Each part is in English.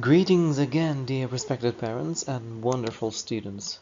Greetings again, dear respected parents and wonderful students.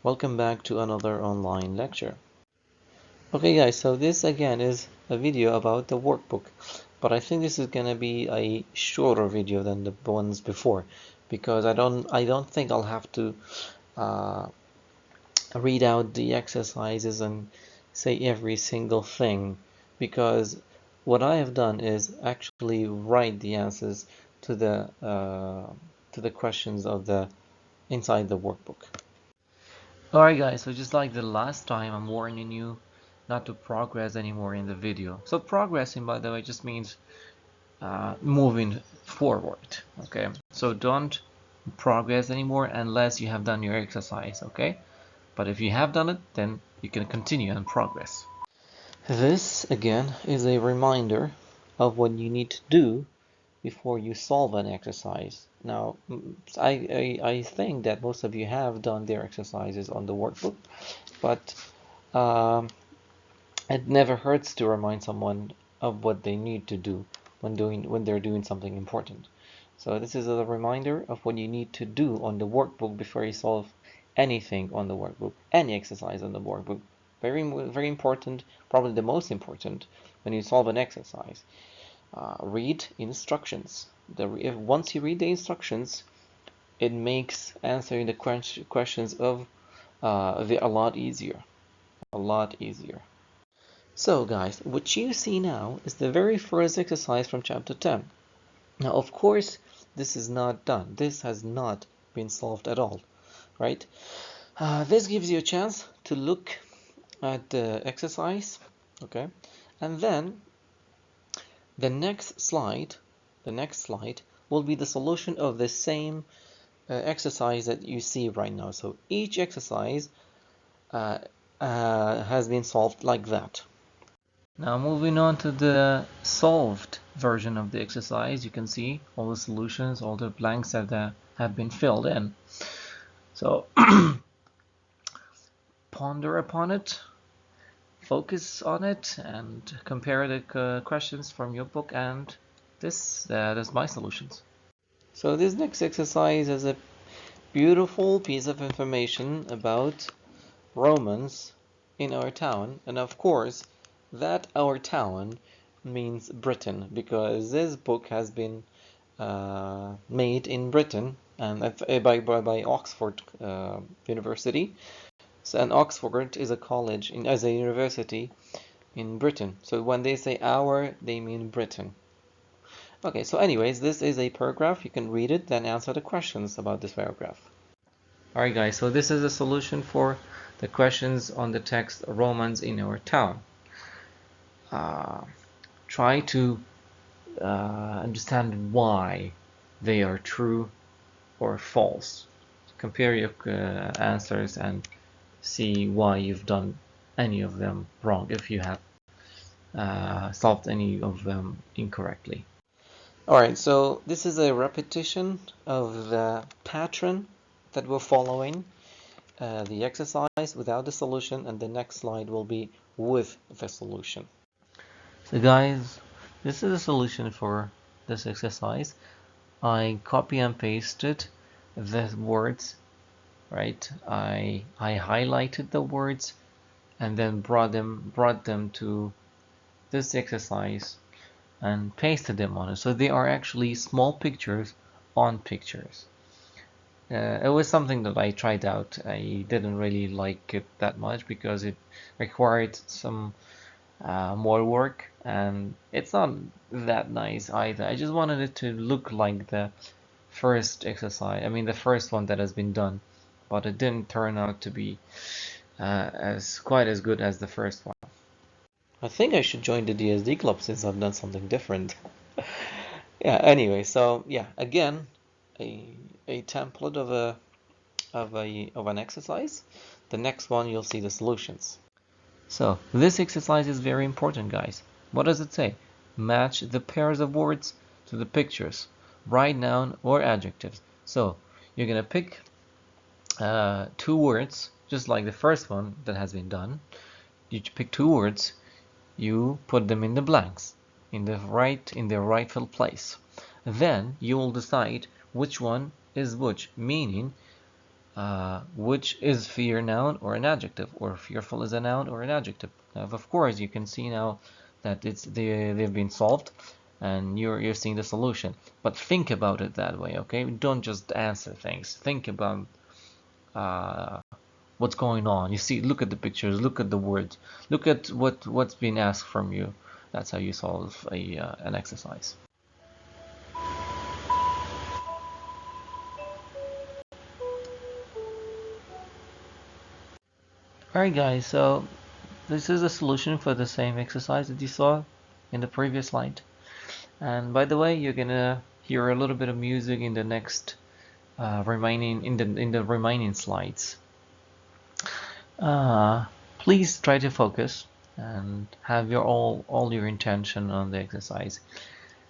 Welcome back to another online lecture. Okay guys, so this again is a video about the workbook, but I think this is gonna be a shorter video than the ones before because I don't think I'll have to uh, read out the exercises and say every single thing, because what I have done is actually write the answers to the questions of the inside the workbook. Alright guys, so just like the last time, I'm warning you not to progress anymore in the video. So progressing, by the way, just means moving forward, okay? So don't progress anymore unless you have done your exercise, okay? But if you have done it, then you can continue and progress. This, again, is a reminder of what you need to do before you solve an exercise. Now, I think that most of you have done their exercises on the workbook, but um, it never hurts to remind someone of what they need to do when they're doing something important. So this is a reminder of what you need to do on the workbook before you solve anything on the workbook, any exercise on the workbook. Very important, probably the most important when you solve an exercise. Read instructions. Once you read the instructions, it makes answering the questions of a lot easier. A lot easier. So guys, what you see now is the very first exercise from chapter 10. Now, of course, this is not done. This has not been solved at all, right? This gives you a chance to look at the exercise, okay? And then the next slide will be the solution of the same exercise that you see right now. So each exercise has been solved like that. Now moving on to the solved version of the exercise, you can see all the solutions, all the blanks that have been filled in. So ponder upon it, focus on it, and compare the questions from your book and that's my solutions. So this next exercise is a beautiful piece of information about Romans in our town, and of course that our town means Britain, because this book has been made in Britain and by Oxford University. So, and Oxford is a college as a university in Britain. So when they say our, they mean Britain. Okay, so anyways, this is a paragraph. You can read it, then answer the questions about this paragraph. Alright guys, so this is a solution for the questions on the text Romans in our town. Try to understand why they are true or false. Compare your answers and see why you've done any of them wrong, if you have solved any of them incorrectly. Alright, so this is a repetition of the pattern that we're following, the exercise without the solution, and the next slide will be with the solution. So guys, this is a solution for this exercise. I copy and pasted the words, right? I highlighted the words and then brought them to this exercise and pasted them on it. So they are actually small pictures on pictures. It was something that I tried out. I didn't really like it that much because it required some more work, and it's not that nice either. I just wanted it to look like the first exercise, I mean the first one that has been done, but it didn't turn out to be quite as good as the first one. I think I should join the DSD club since I've done something different. Yeah, anyway, so yeah, again, a template of an exercise. The next one you'll see the solutions. So this exercise is very important, guys. What does it say? Match the pairs of words to the pictures. Write noun or adjectives. So you're gonna pick two words, just like the first one that has been done. You pick two words, you put them in the blanks, in the rightful place. then you will decide which one is which, meaning which is fear noun or an adjective, or fearful is a noun or an adjective. Now, of course, you can see now that they've been solved, and you're seeing the solution. But think about it that way, okay? Don't just answer things. Think about what's going on. You see, look at the pictures, look at the words, look at what's been asked from you. That's how you solve an exercise. Alright guys, so this is a solution for the same exercise that you saw in the previous slide. And by the way, you're gonna hear a little bit of music in the next remaining slides. Please try to focus and have all your intention on the exercise.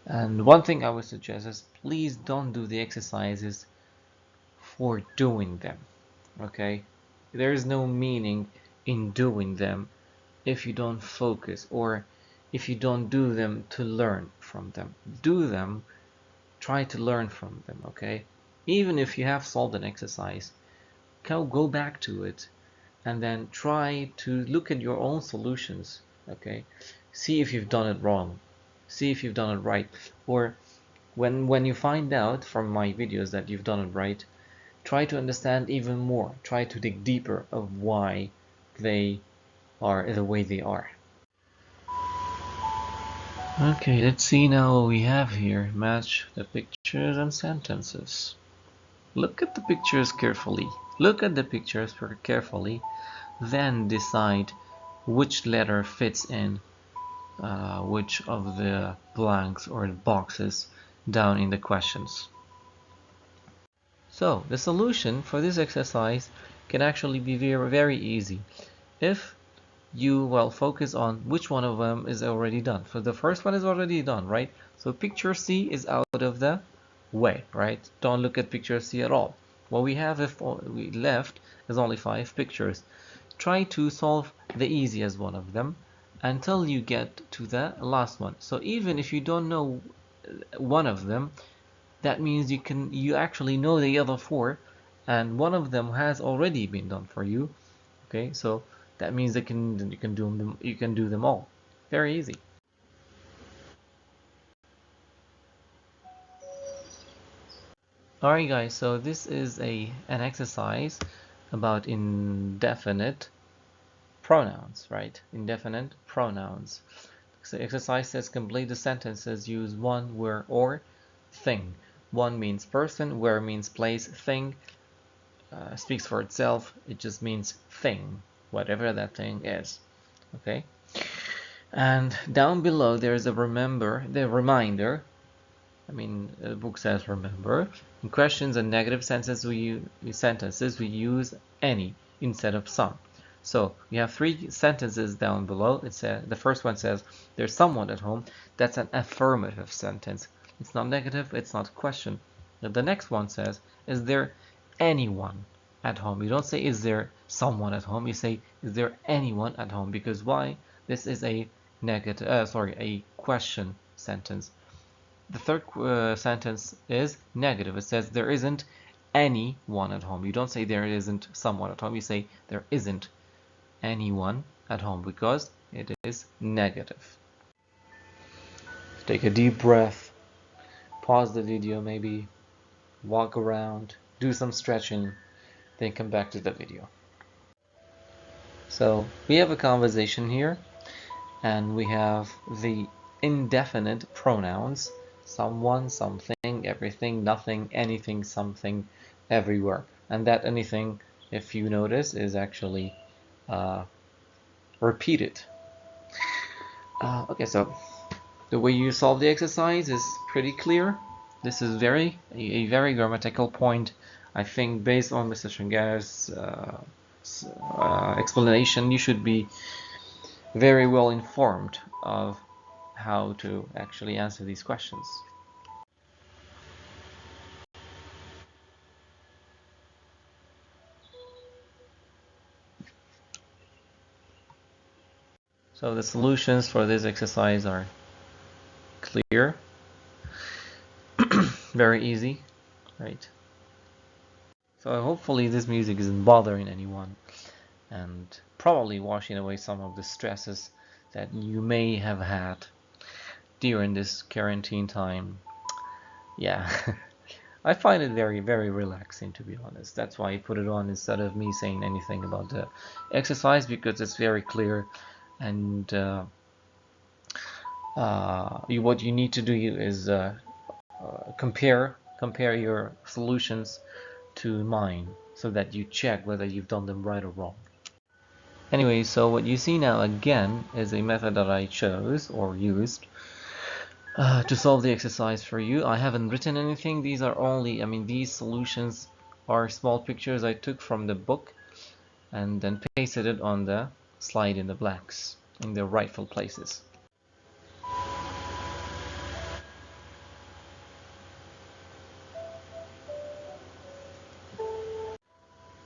And one thing I would suggest is please don't do the exercises for doing them. Okay? There is no meaning in doing them if you don't focus, or if you don't do them to learn from them. Do them, try to learn from them, okay? Even if you have solved an exercise, go back to it and then try to look at your own solutions, okay? See if you've done it wrong, see if you've done it right, or when you find out from my videos that you've done it right, try to understand even more, try to dig deeper of why they are the way they are. Okay, let's see now what we have here. Match the pictures and sentences. Look at the pictures carefully. Look at the pictures very carefully. Then decide which letter fits in which of the blanks or boxes down in the questions. So the solution for this exercise can actually be very, very easy if you focus on which one of them is already done. So the first one is already done, right? So picture C is out of the way, right? Don't look at picture C at all. What we have if we left is only 5 pictures. Try to solve the easiest one of them until you get to the last one. So even if you don't know one of them, that means you actually know the other 4, and one of them has already been done for you. Okay, so that means you can do them all. Very easy. Alright guys, so this is an exercise about indefinite pronouns, right? Indefinite pronouns. So exercise says complete the sentences, use one, where, or thing. One means person, where means place, thing speaks for itself. It just means thing, whatever that thing is. Okay. And down below there is the reminder. I mean, the book says remember. In questions and negative sentences we use any instead of some. So we have 3 sentences down below. It says the first one says there's someone at home. That's an affirmative sentence. It's not negative, it's not a question. The next one says, is there anyone at home? You don't say is there someone at home, you say is there anyone at home, because why? This is a a question sentence. The third sentence is negative. It says there isn't anyone at home. You don't say there isn't someone at home, you say there isn't anyone at home, because it is negative. Take a deep breath, pause the video, maybe walk around, do some stretching, then come back to the video. So we have a conversation here, and we have the indefinite pronouns: someone, something, everything, nothing, anything, something, everywhere. And that anything, if you notice, is actually repeated. Okay, so the way you solve the exercise is pretty clear. This is a very grammatical point. I think based on Mr. Shingar's explanation, you should be very well informed of how to actually answer these questions. So the solutions for this exercise are clear. Very easy, right? So hopefully this music isn't bothering anyone and probably washing away some of the stresses that you may have had during this quarantine time. Yeah, I find it very, very relaxing, to be honest. That's why I put it on instead of me saying anything about the exercise, because it's very clear. And what you need to do is compare your solutions to mine, so that you check whether you've done them right or wrong. Anyway, so what you see now again is a method that I chose or used to solve the exercise for you. I haven't written anything. These are only, these solutions are small pictures I took from the book and then pasted it on the slide in the blanks in the rightful places.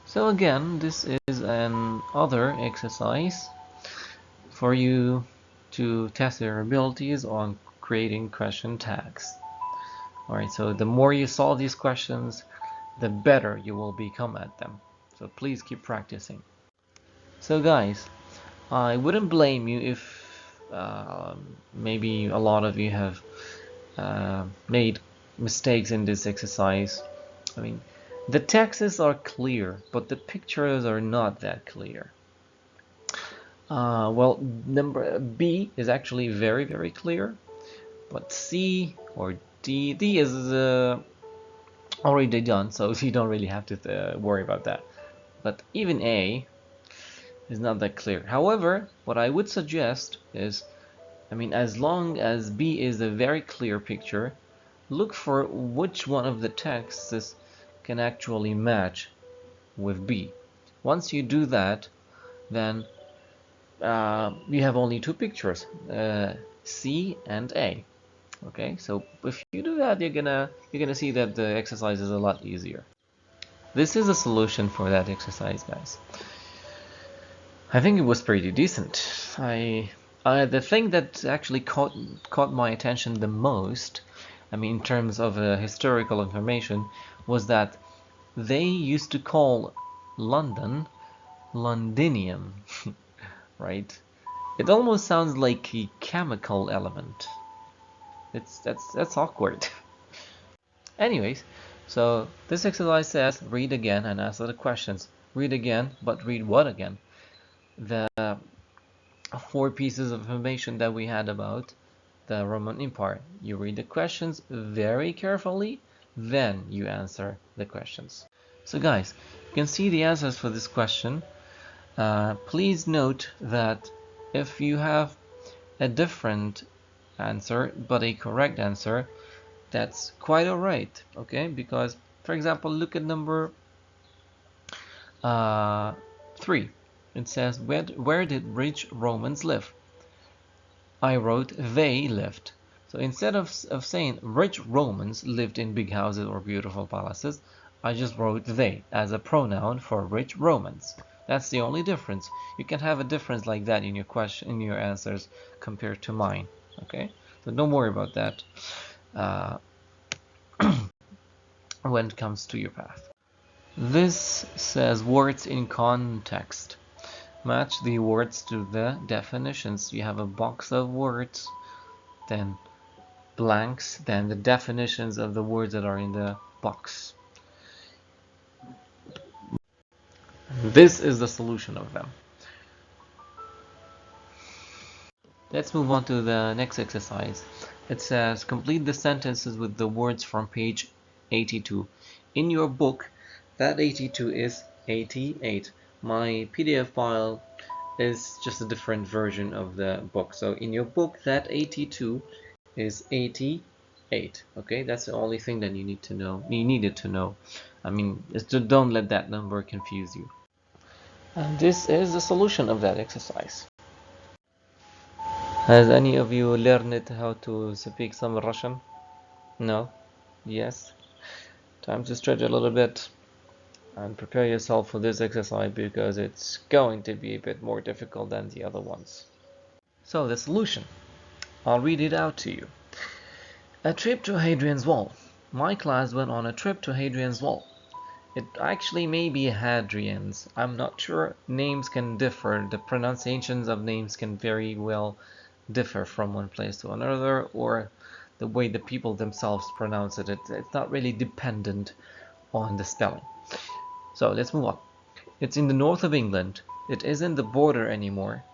So again, this is an other exercise for you to test your abilities on creating question tags. Alright, so the more you solve these questions, the better you will become at them. So please keep practicing. So guys, I wouldn't blame you if maybe a lot of you have made mistakes in this exercise. The texts are clear, but the pictures are not that clear. Well, number B is actually very, very clear, but C or D is already done, so you don't really have to worry about that. But even A is not that clear. However, what I would suggest is, as long as B is a very clear picture, look for which one of the texts can actually match with B. Once you do that, then you have only two pictures, C and A. Okay, so if you do that, you're gonna see that the exercise is a lot easier. This is a solution for that exercise, guys. I think it was pretty decent. The thing that actually caught my attention the most, in terms of historical information, was that they used to call London Londinium, right? It almost sounds like a chemical element. That's awkward. Anyways, so this exercise says read again and answer the questions. Read again, but read what again? The 4 pieces of information that we had about the Roman Empire. You read the questions very carefully, then you answer the questions. So guys, you can see the answers for this question. Please note that if you have a different answer but a correct answer, that's quite alright, okay? Because, for example, look at number 3. It says, where did rich Romans live? I wrote they lived. So instead of saying rich Romans lived in big houses or beautiful palaces, I just wrote they as a pronoun for rich Romans. That's the only difference. You can have a difference like that in your answers compared to mine. Okay, so don't worry about that when it comes to your path. This says words in context. Match the words to the definitions. You have a box of words, then blanks, then the definitions of the words that are in the box. This is the solution of them. Let's move on to the next exercise. It says complete the sentences with the words from page 82. In your book, that 82 is 88. My PDF file is just a different version of the book. So in your book, that 82 is 88. Okay, that's the only thing that you need to know. You needed to know. Don't let that number confuse you. And this is the solution of that exercise. Has any of you learned how to speak some Russian? No? Yes? Time to stretch a little bit and prepare yourself for this exercise because it's going to be a bit more difficult than the other ones. So the solution, I'll read it out to you. A trip to Hadrian's Wall. My class went on a trip to Hadrian's Wall. It actually may be Hadrian's. I'm not sure. Names can differ. The pronunciations of names can very well differ from one place to another, or the way the people themselves pronounce it. It's not really dependent on the spelling. So let's move on. It's in the north of England. It isn't the border anymore,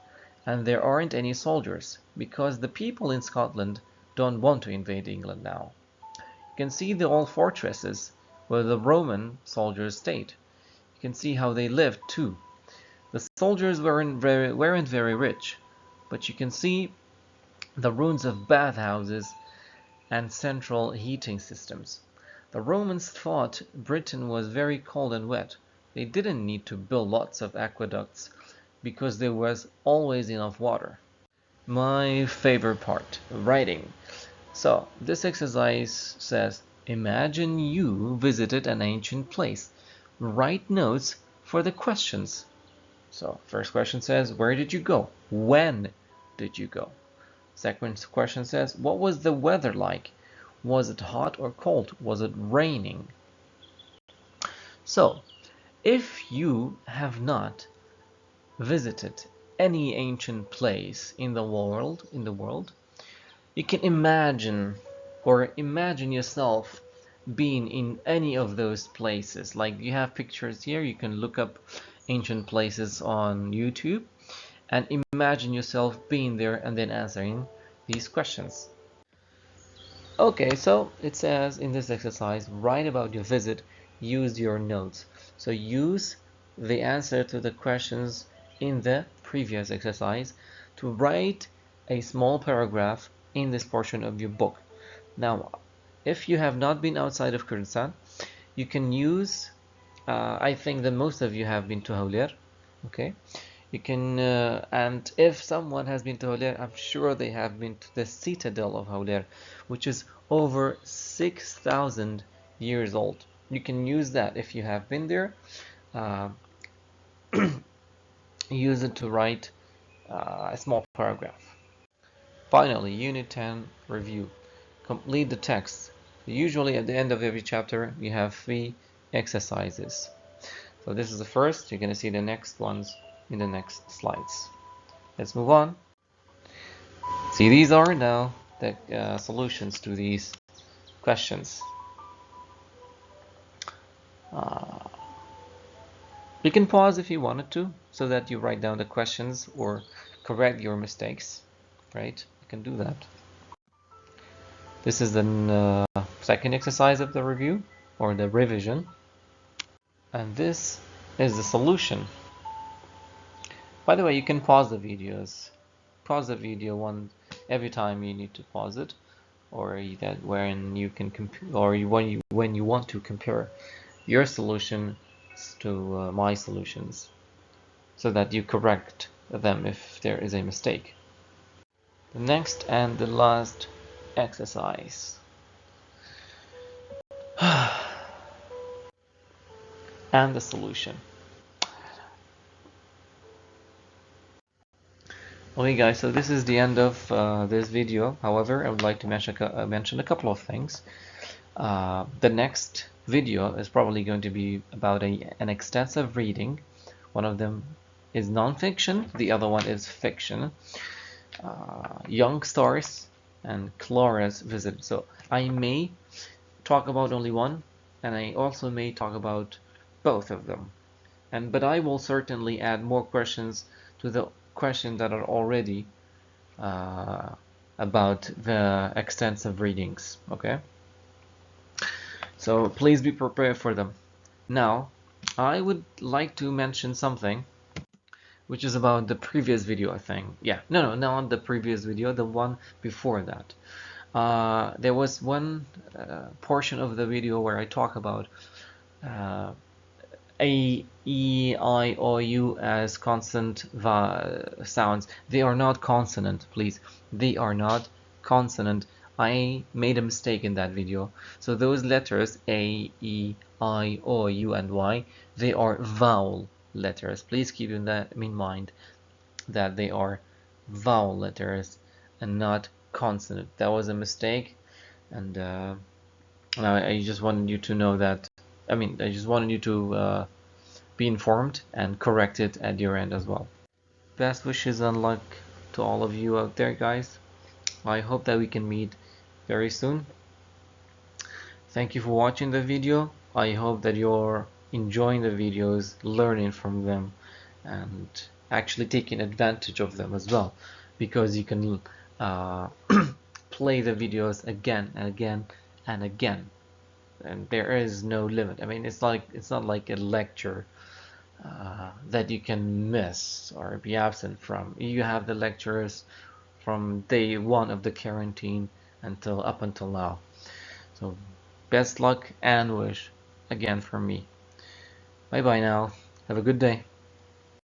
and there aren't any soldiers, because the people in Scotland don't want to invade England now. You can see the old fortresses where the Roman soldiers stayed. You can see how they lived too. The soldiers weren't very rich, but you can see the ruins of bathhouses and central heating systems. The Romans thought Britain was very cold and wet. They didn't need to build lots of aqueducts because there was always enough water. My favorite part, writing. So this exercise says, imagine you visited an ancient place. Write notes for the questions. So first question says, where did you go? When did you go? Second question says, what was the weather like? Was it hot or cold? Was it raining? So if you have not visited any ancient place in the world, you can imagine yourself being in any of those places. Like you have pictures here, you can look up ancient places on YouTube and imagine yourself being there and then answering these questions. Okay, so it says in this exercise, write about your visit, use your notes. So use the answer to the questions in the previous exercise to write a small paragraph in this portion of your book. Now, if you have not been outside of Kurdistan, you can use, I think that most of you have been to Hawler, okay? You can, and if someone has been to Hawler, I'm sure they have been to the citadel of Hawler, which is over 6,000 years old. You can use that if you have been there. Use it to write a small paragraph. Finally, Unit 10 review. Complete the text. Usually at the end of every chapter, you have 3 exercises. So this is the first. You're going to see the next ones in the next slides. Let's move on. See, these are now the solutions to these questions. You can pause if you wanted to, so that you write down the questions or correct your mistakes, right? You can do that. This is the second exercise of the review, or the revision. And this is the solution. By the way, you can pause the videos. Pause the video every time you need to pause it, or that wherein you can when you want to compare your solution to my solutions, so that you correct them if there is a mistake. The next and the last exercise. And the solution. Okay guys, so this is the end of this video. However, I would like to mention a couple of things. The next video is probably going to be about an extensive reading. One of them is non-fiction, the other one is fiction. Young Stars and Clara's Visit. So I may talk about only one, and I also may talk about both of them. But I will certainly add more questions to the questions that are already about the extensive readings. Okay, so please be prepared for them. Now I would like to mention something which is about the previous video, I think. Yeah, no, not the previous video, the one before that. There was one portion of the video where I talk about A, E, I, O, U as consonant sounds. They are not consonant, please. They are not consonant. I made a mistake in that video. So those letters A, E, I, O, U, and Y, they are vowel letters. Please keep in mind that they are vowel letters and not consonant. That was a mistake, and And I just wanted you to know that, I just wanted you to be informed and correct it at your end as well. Best wishes and luck to all of you out there, guys. I hope that we can meet very soon. Thank you for watching the video. I hope that you're enjoying the videos, learning from them, and actually taking advantage of them as well, because you can uh, play the videos again and again and again, and there is no limit. I mean, it's not like a lecture that you can miss or be absent from. You have the lectures from day one of the quarantine until up until now. So best luck and wish again from me. Bye bye now. Have a good day.